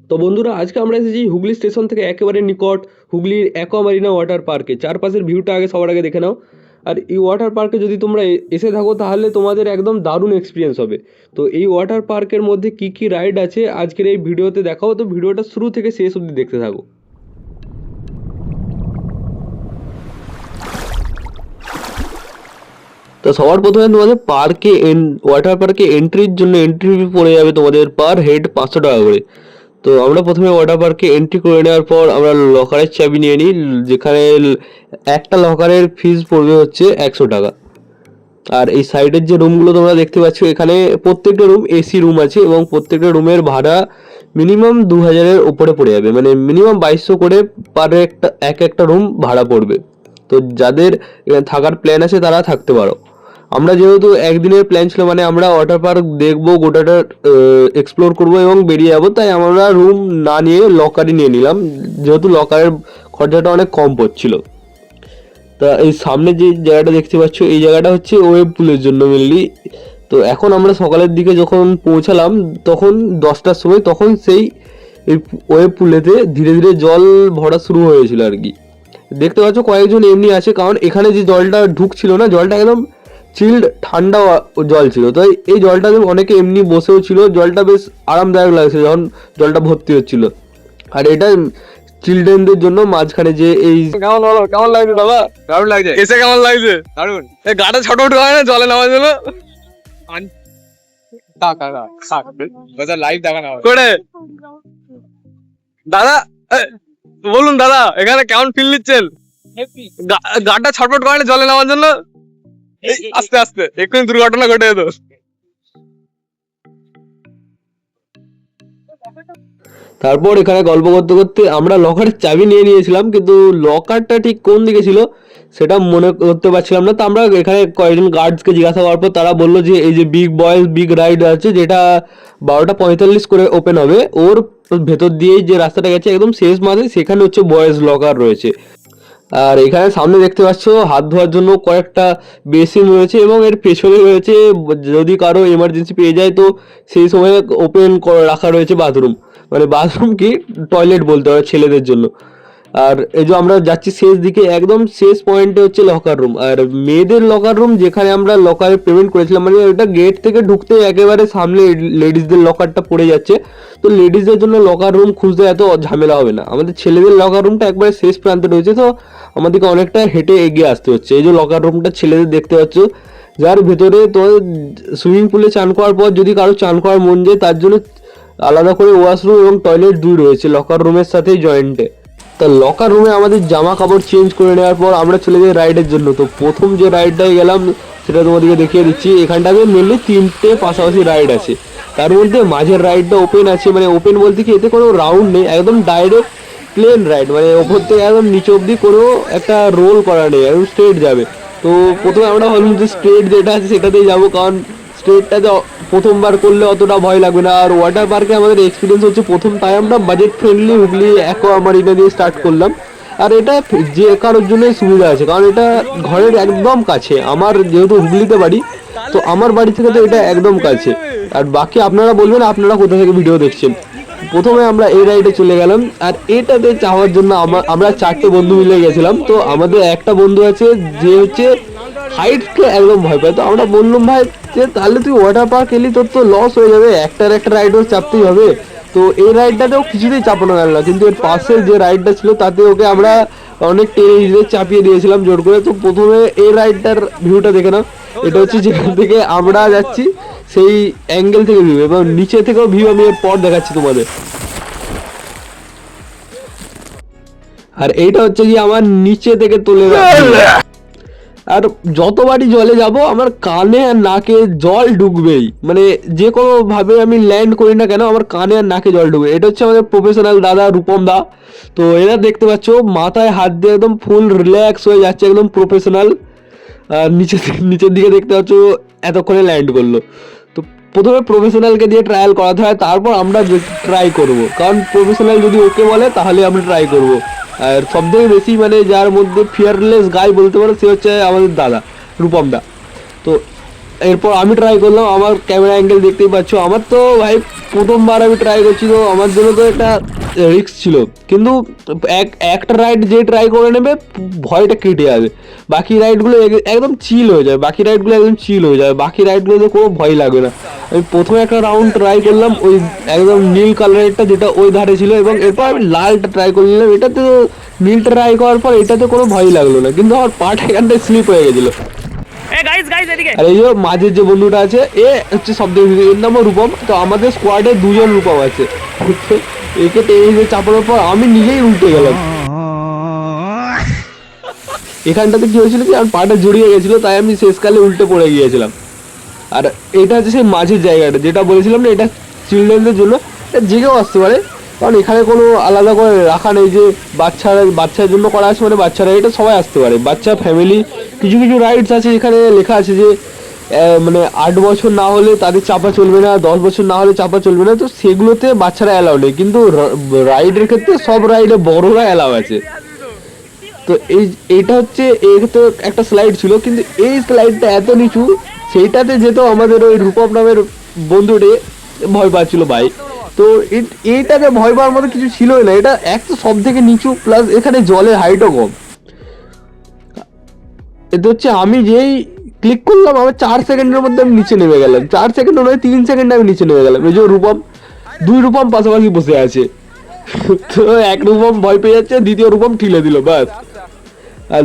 তো বন্ধুরা, আজকে আমরা এসেছি হুগলি স্টেশন থেকে একেবারে নিকট হুগলির অ্যাকোয়া মারিনা ওয়াটার পার্কে। চারপাশের ভিউটা আগে সবার আগে দেখে নাও। আর এই ওয়াটার পার্কে যদি তোমরা এসে থাকো তাহলে তোমাদের একদম দারুণ এক্সপিরিয়েন্স হবে। তো এই ওয়াটার পার্কের মধ্যে কি কি রাইড আছে আজকের এই ভিডিওতে দেখাবো, তো ভিডিওটা শুরু থেকে শেষ অবধি দেখতে থাকো। তো সবার প্রথমে তোমাদের ওয়াটার পার্কে এন্ট্রির জন্য এন্ট্রি ফি পড়ে যাবে তোমাদের পার হেড 500 টাকা করে। তো আমরা প্রথমে ওয়াটার পার্কে এন্ট্রি করে নেওয়ার পর আমরা লকারের চাবি নিয়ে নিই, যেখানে একটা লকারের ফিস পড়বে হচ্ছে 100 টাকা। আর এই সাইডের যে রুমগুলো তোমরা দেখতে পাচ্ছ, এখানে প্রত্যেকটা রুম এসি রুম আছে এবং প্রত্যেকটা রুমের ভাড়া মিনিমাম 2000-এর উপরে পড়ে যাবে, মানে মিনিমাম 2200 করে পার একটা রুম ভাড়া পড়বে। তো যাদের এখানে থাকার প্ল্যান আছে তারা থাকতে পারো। আমরা যেহেতু একদিনের প্ল্যান ছিল, মানে আমরা ওয়াটার পার্ক দেখবো, গোটাটা এক্সপ্লোর করবো এবং বেরিয়ে যাবো, তাই আমরা রুম না নিয়ে লকারই নিয়ে নিলাম, যেহেতু লকারের খরচাটা অনেক কম পড়ছিল। তা এই সামনে যে জায়গাটা দেখতে পাচ্ছ, এই জায়গাটা হচ্ছে ওয়েব পুলের জন্য মেনলি। তো এখন আমরা সকালের দিকে যখন পৌঁছালাম তখন 10টার সময়, তখন সেই এই ওয়েব পুলেতে ধীরে ধীরে জল ভরা শুরু হয়েছিল আর কি। দেখতে পাচ্ছ কয়েকজন এমনি আছে, কারণ এখানে যে জলটা ঢুকছিল না, জলটা একদম চিল্ড ঠান্ডা জল ছিল, তাই এই জলটা অনেকে এমনি বসেও ছিল। জলটা বেশ আরামদায়ক লাগছে যখন জলটা ভর্তি হচ্ছিল। আর এটা চিলড্রেনদের জন্য মাঝখানে যে এই কেমন বলো, কেমন লাগছে দাদা? দারুণ লাগছে। এসে কেমন লাগছে? দারুণ। এই গাটা ছোট উঠে হয় না জলে নামার জন্য? লাইভ দেখানো হবে করে দাদা। বলুন দাদা, এখানে কেমন ফিল নিচ্ছেন? গাটা ছটফট করে না জলে নামার জন্য? আস্তে আস্তে এক্ষুনি দুর্ঘটনা ঘটে যেত। তারপর এখানে গল্প করতে করতে আমরা লকারের চাবি নিয়ে নিয়েছিলাম, কিন্তু লকারটা ঠিক কোন দিকে ছিল সেটা মনে করতে পারছিলাম না। তো আমরা এখানে কয়েকজন গার্ডসকে জিজ্ঞাসা করার পর তারা বললো যে এই যে বিগ রাইড আছে, যেটা 12:45 করে ওপেন হবে, ওর ভেতর দিয়েই যে রাস্তাটা গেছে একদম শেষ মাঝে, সেখানে হচ্ছে বয়েজ লকার রয়েছে। আর এখানে সামনে দেখতে পাচ্ছ হাত ধোয়ার জন্য কয়েকটা বেসিন রয়েছে এবং এর পেছনে রয়েছে, যদি কারো এমার্জেন্সি পেয়ে যায় তো সেই সময় ওপেন রাখা রয়েছে বাথরুম, মানে বাথরুম কি টয়লেট বলতে হয় ছেলেদের জন্য। আর এই যে আমরা যাচ্ছি শেষ দিকে, একদম শেষ পয়েন্টে হচ্ছে লকার রুম। আর মেয়েদের লকার রুম, যেখানে আমরা লকারে পেমেন্ট করেছিলাম, মানে ওটা গেট থেকে ঢুকতে একেবারে সামনে লেডিসদের লকারটা পড়ে যাচ্ছে। তো লেডিসদের জন্য লকার রুম খুঁজতে এত ঝামেলা হবে না। আমাদের ছেলেদের লকার রুমটা একবারে শেষ প্রান্তে রয়েছে, তো আমাদেরকে অনেকটা হেঁটে এগিয়ে আসতে হচ্ছে। এই যে লকার রুমটা ছেলেদের দেখতে পাচ্ছ, যার ভেতরে তো সুইমিং পুলে চান করার পর যদি কারো চান করার মন যায়, তার জন্য আলাদা করে ওয়াশরুম এবং টয়লেট দুই রয়েছে লকার রুমের সাথে জয়েন্টে। তা লকার রুমে আমাদের জামা কাপড় চেঞ্জ করে নেওয়ার পর আমরা চলে যাই রাইডের জন্য। তো প্রথম যে রাইডটায় গেলাম সেটা তোমাদেরকে দেখিয়ে দিচ্ছি। এখানটাতে মেনলি 3টে পাশাপাশি রাইড আছে, তার মধ্যে মাঝের রাইডটা ওপেন আছে, মানে ওপেন বলতে কি এতে কোনো রাউন্ড নেই, একদম ডাইরেক্ট প্লেন রাইড, মানে ওপর থেকে একদম নিচে অব্দি কোনো একটা রোল করা নেই, একদম স্ট্রেট যাবে। তো প্রথমে আমরা ভাবলাম যে স্ট্রেট যেটা আছে সেটাতেই যাবো, কারণ স্ট্রেটটাতে প্রথমবার করলে অতটা ভয় লাগবে না। আর ওয়াটার পার্কে আমাদের এক্সপিরিয়েন্স হচ্ছে প্রথম, তাই আমরা budget friendly Hooghly aqua Marina দিয়ে স্টার্ট করলাম। আর এটা যে কারোর জন্যই সুবিধা আছে, কারণ এটা ঘরের একদম কাছে। আমার যেহেতু হুগলিতে বাড়ি, তো আমার বাড়ি থেকে তো এটা একদম কাছে। আর বাকি আপনারা বলবেন আপনারা কোথা থেকে ভিডিও দেখছেন। প্রথমে আমরা এই রাইডে চলে গেলাম, আর এটাতে যাওয়ার জন্য আমরা 4টে বন্ধু মিলে গেছিলাম। তো আমাদের একটা বন্ধু আছে যে হচ্ছে হাইটকে একদম ভয় পায়। তো আমরা বললাম ভাই যে তাহলে তুই ওয়াটার পার্ক এলি, তোর তো লস হয়ে যাবে, একটা রাইডও চাপতেই হবে। তো এই রাইডটাতেও কিছুতেই চাপানো গেল না, কিন্তু এর পাশে যে রাইডটা ছিল তাতে ওকে আমরা অনেক টেনে চাপিয়ে দিয়েছিলাম জোর করে। তো প্রথমে এই রাইডটার ভিউটা দেখে নাও। এটা হচ্ছে যেখান থেকে আমরা যাচ্ছি সেই অ্যাঙ্গেল থেকে ভিউ, এবং নিচে থেকেও ভিউ আমি এর পর দেখাচ্ছি তোমাদের। আর এইটা হচ্ছে কি আমার নিচে থেকে তুলে। আর যতবারই জলে যাব আমার কানে আর নাকে জল ঢুকবেই, মানে যে কোনো ভাবে আমি ল্যান্ড করি না কেন আমার কানে আর নাকে জল ঢুকবে। এটা হচ্ছে আমাদের প্রফেশনাল দাদা রূপম দা। তো এরা দেখতে পাচ্ছ মাথায় হাত দিয়ে একদম ফুল রিল্যাক্স হয়ে যাচ্ছে, একদম প্রফেশনাল। আর নিচের দিকে দেখতে পাচ্ছ এতক্ষণে ল্যান্ড করলো। তো প্রথমে প্রফেশনালকে দিয়ে ট্রায়াল করাতে হয়, তারপর আমরা ট্রাই করব, কারণ প্রফেশনাল যদি ওকে বলে তাহলে আমরা ট্রাই করব। আর সব থেকে বেশি মানে যার মধ্যে ফিয়ারলেস গাই বলতে পারো সে হচ্ছে আমাদের দাদা রূপম দা। তো এরপর আমি ট্রাই করলাম, আমার ক্যামেরা অ্যাঙ্গেল দেখতেই পাচ্ছ, আমার তো ভাই প্রথমবার আমি ট্রাই করছি, তো আমার জন্য তো একটা রিস্ক ছিল। কিন্তু একটা রাইড যে ট্রাই করে নেবে ভয়টা কেটে যাবে, বাকি রাইডগুলো একদম চিল হয়ে যায়, বাকি রাইডগুলোতে কোনো ভয় লাগবে না। আমি প্রথমে একটা রাউন্ড ট্রাই করলাম ওই একদম নীল কালারেরটা যেটা ওই ধারে ছিল, এবং এরপর আমি লালটা ট্রাই করে নিলাম। এটাতে নীলটা ট্রাই করার পর এটাতে কোনো ভয় লাগলো না, কিন্তু আমার পাটা এখানটায় স্লিপ হয়ে গেছিলো। আর এই যে মাঝের যে বন্ধুটা আছে এ হচ্ছে সব থেকে, এর নামও রূপম। তো আমাদের স্কোয়াডে 2 জন রূপম আছে, একে টেনে যে চাপানোর পর আমি নিজেই উল্টে গেলাম। এখানটাতে কি হয়েছিল কি আমার পাটা জড়িয়ে গেছিল, তাই আমি শেষকালে উল্টে পড়ে গিয়েছিলাম। আর এটা হচ্ছে সেই মাঝের জায়গাটা যেটা বলেছিলাম না, এটা চিলড্রেনদের জন্য, এটা যে কেউ আসতে পারে, কারণ এখানে কোনো আলাদা করে রাখা নেই যে বাচ্চার জন্য করা আছে, মানে বাচ্চারা, এটা সবাই আসতে পারে, বাচ্চা ফ্যামিলি। কিছু কিছু রাইডস আছে এখানে লেখা আছে যে মানে 8 বছর না হলে তাদের চাপা চলবে না, 10 বছর না হলে চাপা চলবে না, তো সেগুলোতে বাচ্চারা অ্যালাউ নেই। কিন্তু রাইডের ক্ষেত্রে সব রাইডে বড়রা অ্যালাউ আছে। তো এইটা হচ্ছে তো একটা স্লাইড ছিল, কিন্তু এই স্লাইডটা এত নিচু, সেইটাতে যেত আমাদের ওই রূপম নামের বন্ধুটি ভয় পাচ্ছিল ভাই। তো এইটাতে ভয় পাওয়ার মতো কিছু ছিলই না, এটা এক তো সব থেকে নিচু, প্লাস এখানে জলের হাইটও কম। এটা হচ্ছে আমি যেই ক্লিক করলাম, আমার 4 সেকেন্ডের মধ্যে আমি নিচে নেমে গেলাম, 4 সেকেন্ড নয় 3 সেকেন্ডে আমি নিচে নেমে গেলাম। এই যে রূপম, 2 রূপম পাশাপাশি বসে আছে, তো এক রূপম ভয় পেয়ে যাচ্ছে, দ্বিতীয় রূপম ঠিলে দিল ব্যাস। আর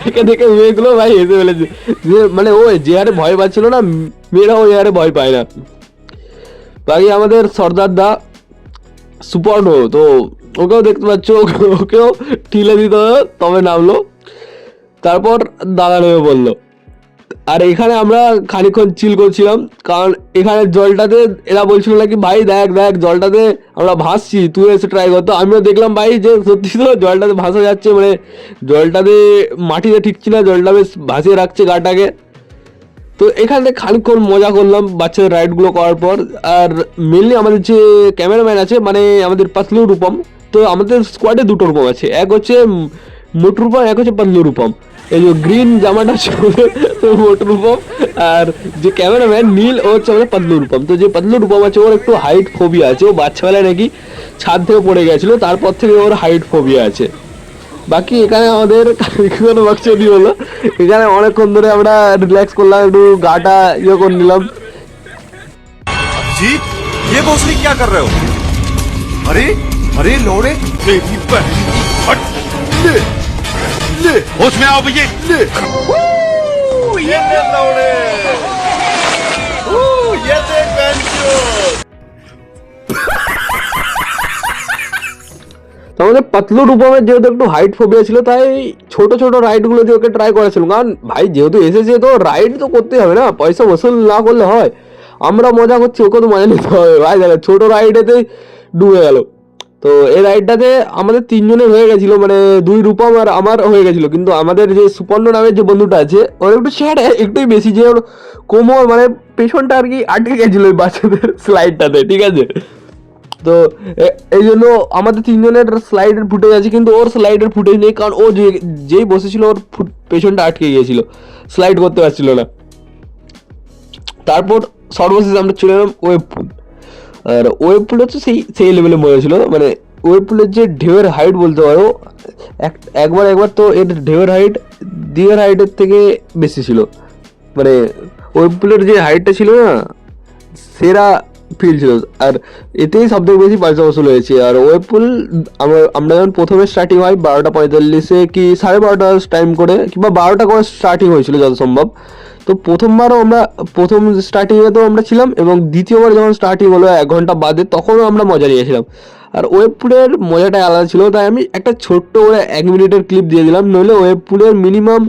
একে দেখে মেয়েগুলো ভাই হেসে ফেলেছে, যে মানে ও যে হারে ভয় পাচ্ছিল না, মেয়েরা ওই হারে ভয় পায় না। বাকি আমাদের সর্দার দা সুপর্ণ, তো ওকেও দেখতে পাচ্ছ, ওকেও ঠিলে দিতে হবে তবে নামলো, তারপর দাদা নেমে বললো। আর এখানে আমরা খানিকক্ষণ চিল করছিলাম, কারণ এখানে জলটাতে এরা বলছিল নাকি ভাই দেখ দেখ জলটাতে আমরা ভাসছি, তুই এসে ট্রাই করতো। আমিও দেখলাম ভাই যে সত্যি তো জলটাতে ভাসা যাচ্ছে, মানে জলটাতে মাটিতে ঠিকছি না, জলটা বেশ ভাসিয়ে রাখছে গাটাকে। তো এখানে খানিকক্ষণ মজা করলাম বাচ্চাদের রাইডগুলো করার পর। আর মেনলি আমাদের যে ক্যামেরাম্যান আছে, মানে আমাদের পাতলু রূপম, তো আমাদের স্কোয়াডে 2টো রূপম আছে, এক হচ্ছে মোটু রূপম, এক হচ্ছে পাতলু রূপম। এই যে গ্রিন জামাটা মোটু রূপম, আর যে ক্যামেরাম্যান নীল ও হচ্ছে আমাদের পাতলু রূপম। তো যে পাতলু রূপম আছে ওর একটু হাইট ফোবিয়া আছে, ও বাচ্চাবেলায় নাকি ছাদ থেকে পড়ে গেছিলো, তারপর থেকে ওর হাইট ফোবিয়া আছে। বাকি এখানে আমাদের কোনো বাক্সদি হলো, এখানে অনেকক্ষণ ধরে আমরা রিল্যাক্স করলাম, একটু গাটা ইয়ে করে নিলাম। जी ये भोसड़ी क्या कर रहे हो? अरे अरे लोड़े मेरी बहन की हट ले ले होश में आओ भैया ले ये ले लोड़े ये देख बेंचो। আমাদের পাতলু রূপমের যেহেতু একটু হাইট ফোবিয়া ছিল, তাই ছোট ছোট রাইডগুলো দিয়ে ওকে ট্রাই করেছিল, কারণ ভাই যেহেতু এসেছে তো রাইড তো করতেই হবে না, পয়সা বসুল না করলে হয়। আমরা মজা করছি, ওকে তো মজা নিতে হবে ভাই। দেখো ছোট রাইডেতেই ডুবে গেল। তো এই রাইডটাতে আমাদের 3 জনের হয়ে গেছিলো, মানে 2 রূপম আর আমার হয়ে গেছিলো, কিন্তু আমাদের যে সুপর্ণ নামের যে বন্ধুটা আছে ওর একটু চেহারা একটুই বেশি, যে ওর কোমর মানে পেছনটা আর কি আটকে গেছিলো ওই বাচ্চাদের স্লাইডটাতে, ঠিক আছে। তো এই জন্য আমাদের 3 জনের স্লাইডের ফুটেজ আছে, কিন্তু ওর স্লাইডের ফুটেজ নেই, কারণ ও যেই বসেছিল ওর পেছনটা আটকে গিয়েছিল, স্লাইড করতে পারছিল না। তারপর সর্বশেষ আমরা চলে এলাম ওয়েব পুল। আর ওয়েব পুল হচ্ছে সেই লেভেলে মজা ছিল, মানে ওয়েব পুলের যে ঢেউয়ের হাইট বলতে পারো, একবার তো এর ঢেউয়ের হাইট দিঘার হাইটের থেকে বেশি ছিল। মানে ওয়েব পুলের যে হাইটটা ছিল না, সেরা ফিল ছিল। আর এতেই সব থেকে বেশি পয়সা বসুল হয়েছে। আর ওয়েব পুল আমরা যখন প্রথমে স্টার্টিং হয় 12:45 কি 12:30 টাইম করে, কিংবা 12টা করে স্টার্টিং হয়েছিল যত সম্ভব। তো প্রথমবারও আমরা প্রথম স্টার্টিংয়ে তো আমরা ছিলাম, এবং দ্বিতীয়বার যখন স্টার্টিং হলো 1 ঘন্টা বাদে, তখনও আমরা মজা নিয়েছিলাম। আর ওয়েব পুলের মজাটাই আলাদা ছিল, তাই আমি একটা ছোট্ট করে 1 মিনিটের ক্লিপ দিয়ে দিলাম, নইলে ওয়েব পুলের মিনিমাম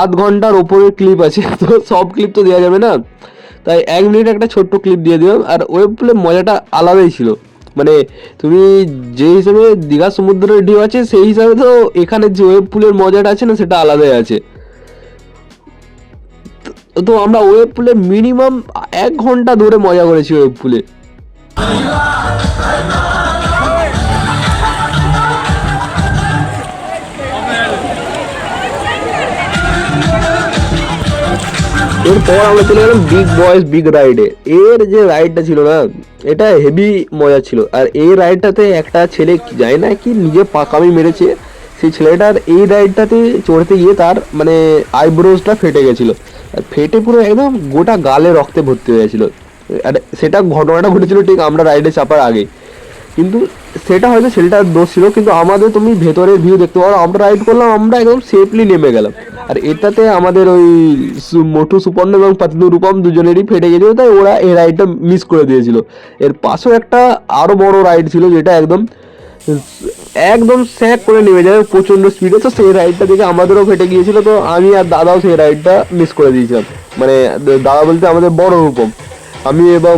আধ ঘন্টার ওপরের ক্লিপ আছে, তো সব ক্লিপ তো দেওয়া যাবে না, তাই 1 মিনিট একটা ছোট্ট ক্লিপ দিয়ে দিলাম। আর ওয়েব পুলের মজাটা আলাদাই ছিল, মানে তুমি যে হিসাবে দীঘা সমুদ্রের ঢেউ আছে, সেই হিসাবে তো এখানে যে ওয়েব পুলের মজাটা আছে না, সেটা আলাদাই আছে। তো আমরা ওয়েব পুলে মিনিমাম 1 ঘন্টা ধরে মজা করেছি ওয়েব পুলে। এরপর আমরা চলে গেলাম বিগ বয়েস বিগ রাইডে। এর যে রাইডটা ছিল না, এটা হেভি মজা ছিল। আর এই রাইডটাতে একটা ছেলে যায় না কি নিজে পাকামি মেরেছে, সেই ছেলেটার এই রাইডটাতে চড়তে গিয়ে তার মানে আইব্রোজটা ফেটে গেছিলো, আর ফেটে পুরো একদম গোটা গালে রক্তে ভর্তি হয়ে গেছিলো। আর সেটা ঘটনাটা ঘটেছিল ঠিক আমরা রাইডে চাপার আগে, কিন্তু সেটা হয়তো ছেলেটার দোষ ছিল, কিন্তু আমাদের তুমি ভেতরের ভিউ দেখতে পারো, আমরা রাইড করলাম, আমরা একদম সেফলি নেমে গেলাম। আর এটাতে আমাদের ওই মোটু সুপর্ণ এবং পাতলু রূপম দুজনেরই ফেটে গেছিলো, তাই ওরা এই রাইডটা মিস করে দিয়েছিল। এর পাশেও একটা আরো বড় রাইড ছিল যেটা একদম একদম স্যাক করে নেমে যাবে প্রচন্ড স্পিডে, তো সেই রাইডটা দেখে আমাদেরও ফেটে গিয়েছিল। তো আমি আর দাদাও সেই রাইডটা মিস করে দিয়েছিলাম, মানে দাদা বলতে আমাদের বড় রূপম, আমি এবং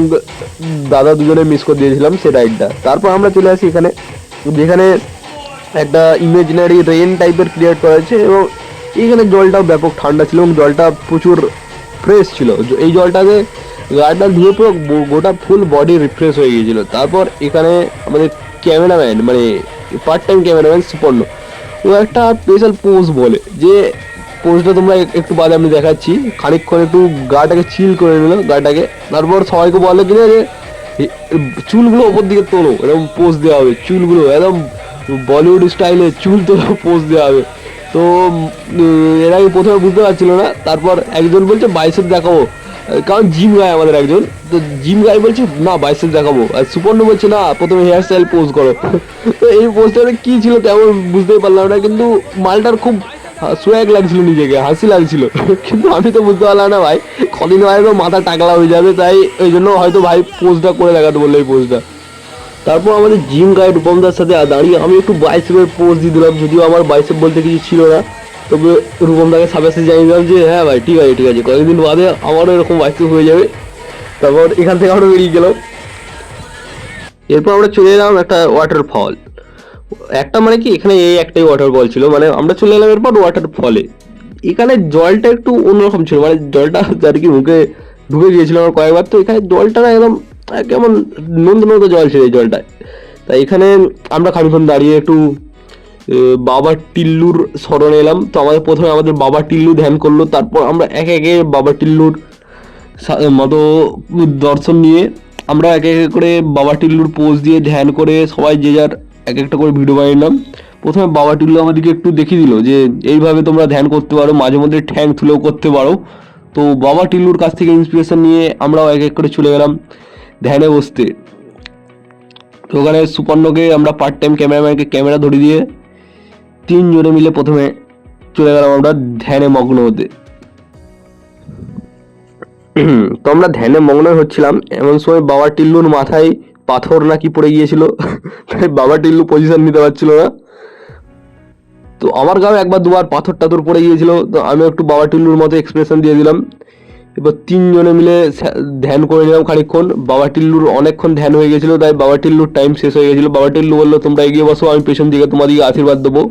দাদা দুজনে মিস করে দিয়েছিলাম সেই রাইডটা। তারপর আমরা চলে আসি এখানে, যেখানে একটা ইমাজিনারি রেন টাইপের ক্রিয়েট করা হয়েছে, এবং এইখানে জলটাও ব্যাপক ঠান্ডা ছিল এবং জলটা প্রচুর ফ্রেশ ছিল। এই জলটাকে গাড়িটা ধুয়ে পুরো গোটা ফুল বডি রিফ্রেশ হয়ে গিয়েছিল। তারপর এখানে আমাদের ক্যামেরাম্যান মানে পার্ট টাইম ক্যামেরাম্যান সুপর্ণ, ও একটা স্পেশাল পোজ বলে, যে পোজটা তোমরা একটু বাদে আমি দেখাচ্ছি। খানিকক্ষণ একটু গাটাকে চিল করে নিল গাটাকে, তারপর সবাইকে বলে কিনা যে চুলগুলো ওপর দিকে তোলো, এরকম পোজ দেওয়া হবে, চুলগুলো একদম বলিউড স্টাইলে চুল তোলো পোজ দেওয়া হবে। তো এর আগে প্রথমে বুঝতে পারছিল না, তারপর একজন বলছে বাইসেপ দেখাবো, কারণ জিম গায় আমাদের একজন, তো জিম গাই বলছে না বাইসেপ দেখাবো, আর সুপর্ণ বলছে না প্রথমে হেয়ার স্টাইল পোজ করো। তো এই পোজটা কি ছিল তেমন বুঝতেই পারলাম না, কিন্তু মালটার খুব সোয়াগ লাগছিল, নিজেকে হাসি লাগছিল, কিন্তু আমি তো বুঝতে পারলাম না ভাই কদিন হয়তো মাথা টাকলা হয়ে যাবে, তাই ওই জন্য হয়তো ভাই পোজটা করে দেখাতে বললো এই পোজটা। তারপর আমাদের জিম গাইড রূপমদার সাথে দাঁড়িয়ে আমি একটু বাইসেপের পোজ দিয়ে দিলাম, যদিও আমার বাইসেপ বলতে কিছু ছিল না, তবে রূপমদাকে সাবাসে জানিয়ে দিলাম যে হ্যাঁ ভাই ঠিক আছে কয়েকদিন বাদে আমারও এরকম বাইসেপ হয়ে যাবে। তারপর এখান থেকে আমরা বেরিয়ে গেলাম। এরপর আমরা চলে এলাম একটা ওয়াটারফল, একটা মানে কি এখানে এই একটাই ওয়াটারফল ছিল, মানে আমরা চলে এলাম এরপর ওয়াটারফলে। এখানে জলটা একটু অন্যরকম ছিল, মানে জলটা আর কি মুখে ঢুকে গিয়েছিল আমার কয়েকবার, তো এখানে জলটা না একদম কেমন নন্দ নন্দ জল ছিল এই জলটায়। তাই এখানে আমরা খানিক্ষণ দাঁড়িয়ে একটু বাবা টিল্লুর স্মরণে এলাম। তো আমাদের প্রথমে আমাদের বাবা টিল্লু ধ্যান করলো, তারপর আমরা একে একে বাবা টিল্লুর মতো দর্শন নিয়ে আমরা একে একে করে বাবা টিল্লুর পোজ দিয়ে ধ্যান করে সবাই যে যার এক একটা করে ভিডিও বানিয়ে নিলাম। প্রথমে বাবা টিল্লু আমাদেরকে একটু দেখিয়ে দিল যে এইভাবে তোমরা ধ্যান করতে পারো, মাঝে মধ্যে ঠ্যাং তুলেও করতে পারো। তো বাবা টিল্লুর কাছ থেকে ইন্সপিরেশন নিয়ে আমরাও এক এক করে চলে গেলাম ধ্যানে বসতে। তো ওখানে সুপর্ণকে আমরা পার্ট টাইম ক্যামেরাম্যানকে ক্যামেরা ধরিয়ে দিয়ে তিনজনে মিলে প্রথমে চলে গেলাম আমরা ধ্যানে মগ্ন হতে। তো আমরা ধ্যানে মগ্ন হচ্ছিলাম, এমন সময় বাবা টিল্লুর মাথায় পাথর নাকি পড়ে গিয়েছিল, তাই বাবা টিল্লু পজিশন নিতে পারছিল না। তো আমার গায়ে একবার দুবার পাথর টাথর পড়ে গিয়েছিল, তো আমি একটু বাবা টিল্লুর মতো এক্সপ্রেশন দিয়ে দিলাম। এবার তিনজনে মিলে ধ্যান করে নিলাম খানিকক্ষণ। বাবা টিল্লুর অনেকক্ষণ ধ্যান হয়ে গেছিলো, তাই বাবা টিল্লুর টাইম শেষ হয়ে গেছিলো। বাবা টিল্লু বললো তোমরা এগিয়ে বসো, আমি পেছন দিকে তোমাদেরকে আশীর্বাদ দেবো।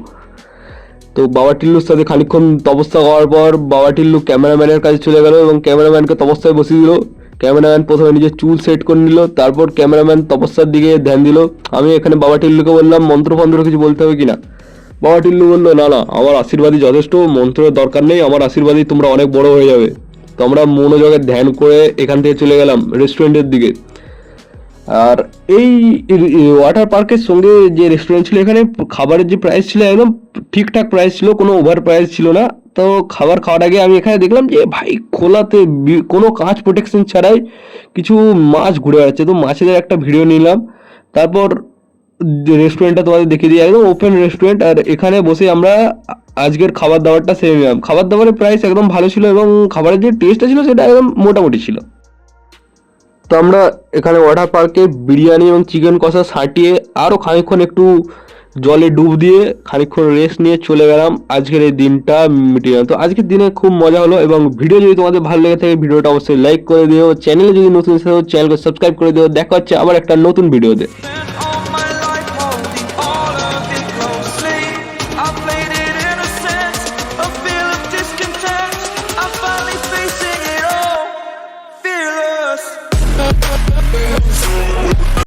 তো বাবা টিল্লুর সাথে খানিকক্ষণ তপস্যা করার পর বাবা টিল্লু ক্যামেরাম্যানের কাছে চলে গেল এবং ক্যামেরাম্যানকে তপস্যায় বসিয়ে দিল। ক্যামেরাম্যান প্রথমে নিজের চুল সেট করে নিল, তারপর ক্যামেরাম্যান তপস্যার দিকে ধ্যান দিল। আমি এখানে বাবা টিল্লুকে বললাম মন্ত্র ফন্ত্র কিছু বলতে হবে কিনা। বাবা টিল্লু বললো না না আমার আশীর্বাদই যথেষ্ট, মন্ত্রের দরকার নেই, আমার আশীর্বাদই তোমরা অনেক বড় হয়ে যাবে। তো আমরা মনোযোগে ধ্যান করে এখান থেকে চলে গেলাম রেস্টুরেন্টের দিকে। আর এই ওয়াটার পার্কের সঙ্গে যে রেস্টুরেন্ট ছিল, এখানে খাবারের যে প্রাইস ছিল একদম ঠিকঠাক প্রাইস ছিল, কোনো ওভার প্রাইস ছিল না। তো খাবার খাওয়ার আগে আমি এখানে দেখলাম যে ভাই খোলাতে কোনো কাঁচ প্রোটেকশন ছাড়াই কিছু মাছ ঘুরে বেড়াচ্ছে। তো মাছেদের একটা ভিডিও নিলাম, তারপর রেস্টুরেন্টটা তোমাদের দেখিয়ে দিই, একদম ওপেন রেস্টুরেন্ট। আর এখানে বসে আমরা আজকের খাবার দাবারটা সেরে নিলাম। খাবার দাবারের প্রাইস একদম ভালো ছিল এবং খাবারের যে টেস্টটা ছিল সেটা একদম মোটামুটি ছিল। তো আমরা এখানে ওয়াটার পার্কে বিরিয়ানি এবং চিকেন কষা সাটিয়ে আরও খানিকক্ষণ একটু জলে ডুব দিয়ে খানিকক্ষণ রেস্ট নিয়ে চলে গেলাম আজকের এই দিনটা মিটিয়ে। তো আজকের দিনে খুব মজা হলো, এবং ভিডিও যদি তোমাদের ভালো লেগে থাকে ভিডিওটা অবশ্যই লাইক করে দিও, চ্যানেলে যদি নতুন চ্যানেলকে সাবস্ক্রাইব করে দিও। দেখা হচ্ছে আবার একটা নতুন ভিডিওতে।